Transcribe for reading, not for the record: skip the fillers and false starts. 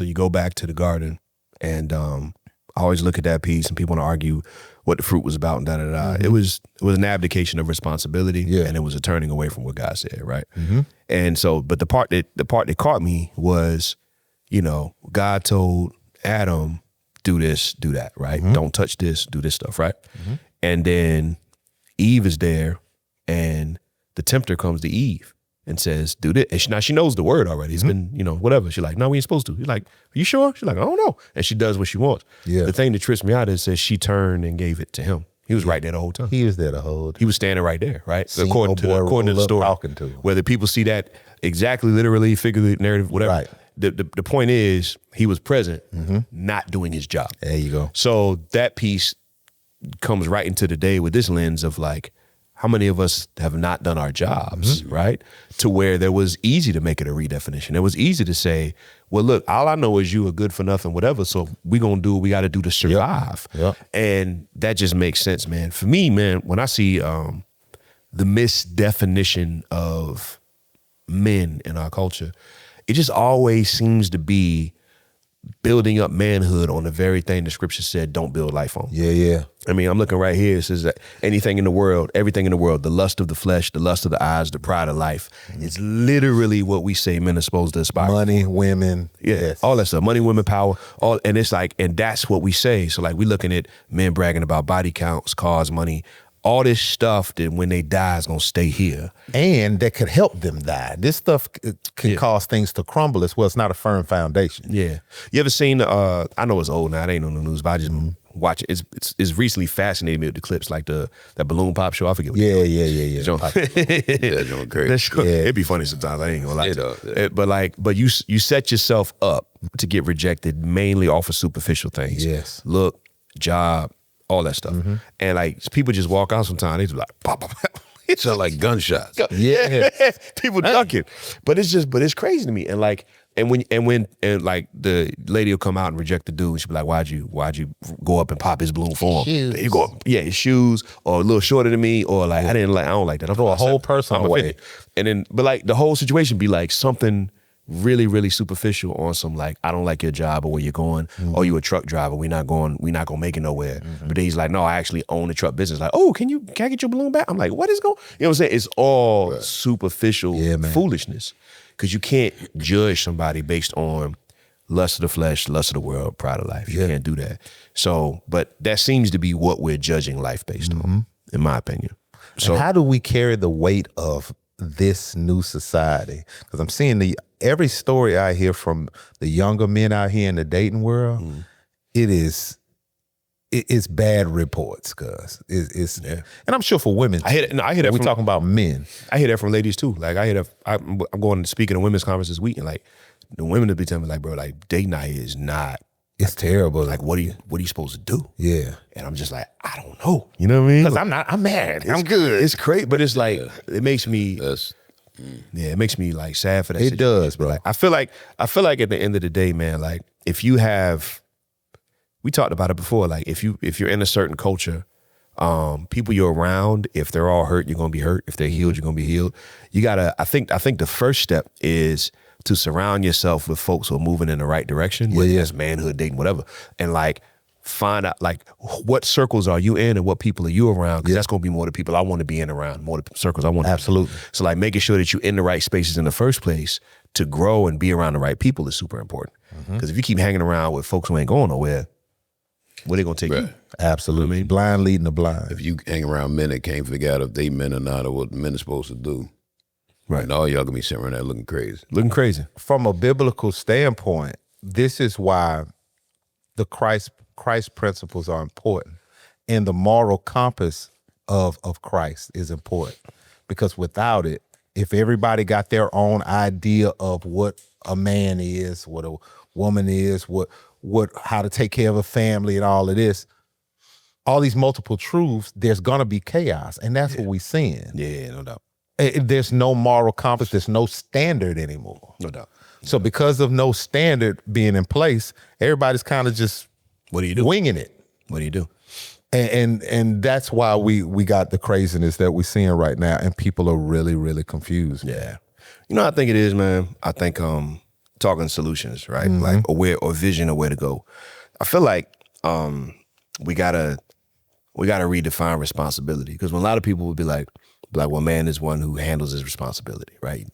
So you go back to the garden, and I always look at that piece, and people want to argue what the fruit was about and da-da-da. It was an abdication of responsibility, and it was a turning away from what God said, right? And so, but the part that caught me was, you know, God told Adam, do this, do that, right? Don't touch this, do this stuff, right? And then Eve is there, and the tempter comes to Eve and says, do this. And she knows the word already. It's been, you know, whatever. She's like, no, we ain't supposed to. He's like, are you sure? She's like, I don't know. And she does what she wants. The thing that trips me out is, says she turned and gave it to him. He was right there the whole time. He was there the whole time. He was standing right there, right? According to the story. Talking to him. Whether people see that exactly, literally, figuratively, narrative, whatever. Right. The point is, he was present, not doing his job. There you go. So that piece comes right into the day with this lens of like, how many of us have not done our jobs, right? To where there was easy to make it a redefinition. It was easy to say, well, look, all I know is you are good for nothing, whatever. So we gonna do what we got to do to survive. And that just makes sense, man. For me, man, when I see the misdefinition of men in our culture, it just always seems to be building up manhood on the very thing the scripture said don't build life on. I mean, I'm looking right here. It says that anything in the world, everything in the world, the lust of the flesh, the lust of the eyes, the pride of life, is literally what we say men are supposed to aspire. Money, women. All that stuff. Money, women, power. And it's like, and that's what we say. So like, we looking at men bragging about body counts, cars, money, all this stuff that when they die is gonna stay here. And that could help them die. This stuff can cause things to crumble as well. It's not a firm foundation. You ever seen, I know it's old now, it ain't on the news, but I just watch it. It's recently fascinated me with the clips, like that balloon pop show. I forget what Yeah. Crazy. It'd be funny sometimes, I ain't gonna lie. But you set yourself up to get rejected mainly off of superficial things. Look, job, all that stuff. And like people just walk out sometimes, they just like pop, pop, pop. It sounds like gunshots. People ducking. But it's crazy to me. And like, and when like the lady will come out and reject the dude, she'll be like, why'd you go up and pop his balloon for him? You go up, his shoes, or a little shorter than me, or like I don't like that. I'm throw a whole person away. And then, but like the whole situation be like something really, really superficial on some like, I don't like your job or where you're going. Oh, you a truck driver. We're not gonna make it nowhere. But then he's like, no, I actually own the truck business. Like, oh, can I get your balloon back? I'm like, what is going? You know what I'm saying? It's all superficial foolishness. Because you can't judge somebody based on lust of the flesh, lust of the world, pride of life. You can't do that. So, but that seems to be what we're judging life based on, in my opinion. So and how do we carry the weight of this new society? Because I'm seeing every story I hear from the younger men out here in the dating world, it's bad reports, cuz and I'm sure for women. I hear that. We're talking about men. I hear that from ladies too. Like I hear that. I'm going to speak at a women's conference this week, and like the women will be telling me, like, bro, like dating out here is not. It's terrible. Like, what are you supposed to do? Yeah. And I'm just like, I don't know. You know what I mean? Because I'm married. I'm good. It's crazy, but it's like it makes me. It makes me like sad for that. It does, bro. Like, I feel like at the end of the day, man, like if you have, we talked about it before, like if you're in a certain culture, people you're around, if they're all hurt, you're gonna be hurt. If they're healed, you're gonna be healed. You gotta, I think the first step is to surround yourself with folks who are moving in the right direction, whether it's manhood, dating, whatever. And like find out like what circles are you in and what people are you around, because that's gonna be more the people I want to be in around, more the circles I want to be in. So like making sure that you're in the right spaces in the first place to grow and be around the right people is super important. Because if you keep hanging around with folks who ain't going nowhere, where they gonna take you? Absolutely. You know I mean? Blind leading the blind. If you hang around men that can't figure out if they men or not, or what men are supposed to do, and all y'all gonna be sitting around there looking crazy. From a biblical standpoint, this is why the Christ principles are important, and the moral compass of Christ is important. Because without it, if everybody got their own idea of what a man is, what a woman is, how to take care of a family and all of this, all these multiple truths, there's gonna be chaos. And that's what we're seeing. Yeah, no doubt. There's no moral compass, there's no standard anymore. No doubt. So because of no standard being in place, everybody's kind of just winging it. What do you do? And that's why we got the craziness that we're seeing right now, and people are really, really confused. Yeah. You know what I think it is, man? I think talking solutions, right? Like or vision of where to go. I feel like we gotta redefine responsibility, because when a lot of people would be like, well, man is one who handles his responsibility, right?